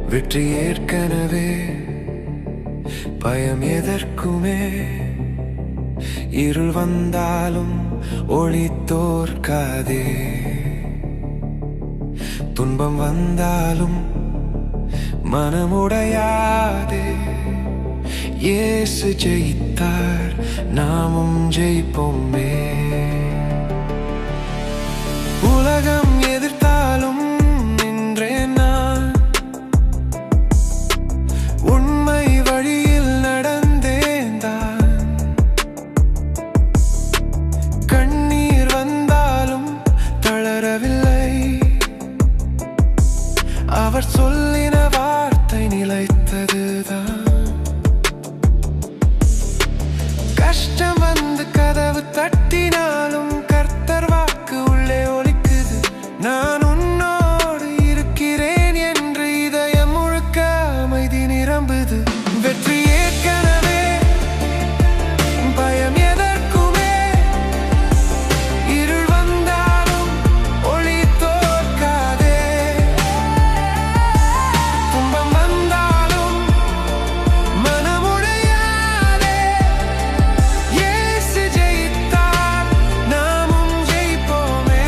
வெற்றி ஏற்கனவே பயம் எதற்குமே இருள் வந்தாலும் ஒளி தோற்காதே துன்பம் வந்தாலும் மனமுடையாதே இயேசு ஜெயித்தார் நாமும் ஜெயிப்போமே உலகம் எதிர்த்தாலும் நின்றேன் நான் உண்மை வழியில் நடந்தேன் தான் கண்ணீர் வந்தாலும் தளரவில்லை அவர் சொல்லின வார்த்தை நிலைத்ததுதான் கஷ்டம் வந்து கதவு தட்டினாலும் கர்த்தர் வாக்கு உள்ளே ஒலிக்குது நான் உன்னோடு இருக்கிறேன் என்று இதயம் முழுக்க அமைதி நிரம்புது வெற்றி ஏற்கனவே பயம் எதற்குமே இருள் வந்தாலும் ஒளி தோற்காதே துன்பம் வந்தாலும் மனமுடையாதே இயேசு ஜெயித்தார் நாமும் ஜெயிப்போமே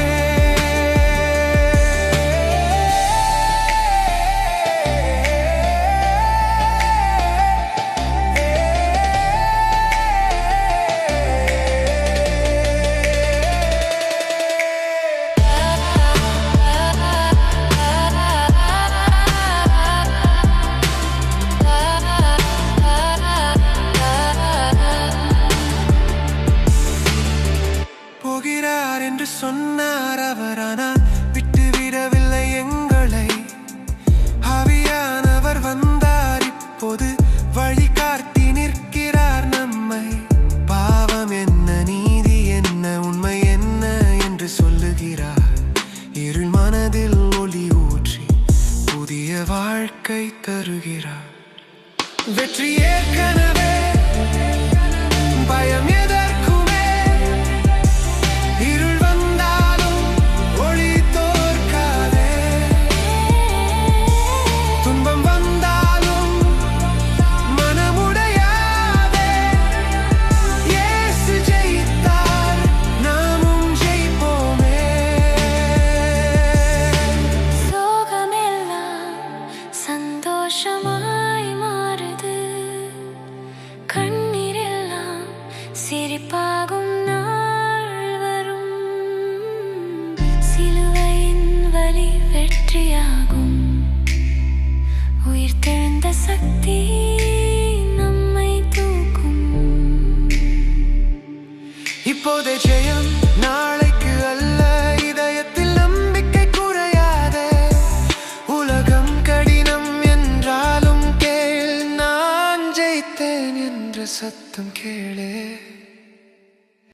போகிறார் என்று சொன்னார் அவர் ஆனால் விட்டுவிடவில்லை எங்களை ஆவியானவர் வந்தார் இப்போது வழிகாட்டி நிற்கிறார் நம்மை பாவம் என்ன நீதி என்ன உண்மை என்ன என்று சொல்லுகிறார் இருள் மனதில் ஒளி ஊற்றி புதிய வாழ்க்கை தருகிறார் வெற்றி ஏற்கனவே பயம் எதற்குமே இருள் வந்தாலும் ஒளி தோற்காதே துன்பம் வந்தாலும் மனமுடையாதே இயேசு ஜெயித்தார் நாமும் ஜெயிப்போமே சோகமெல்லாம் சந்தோஷமாய் மாறுது கண்ணீரெல்லாம் சிரிப்பாகும் நாள் வரும் சிலுவையின் வலி வெற்றியாகும் உயிர்த்தெழுந்த சக்தி நம்மை தூக்கும் இப்போதே ஜெயம் நாளைக்கு அல்ல இதயத்தில் நம்பிக்கை குறையாதே உலகம் கடினம் என்றாலும் கேள் நான் ஜெயித்தேன் என்ற சத்தம் கேளே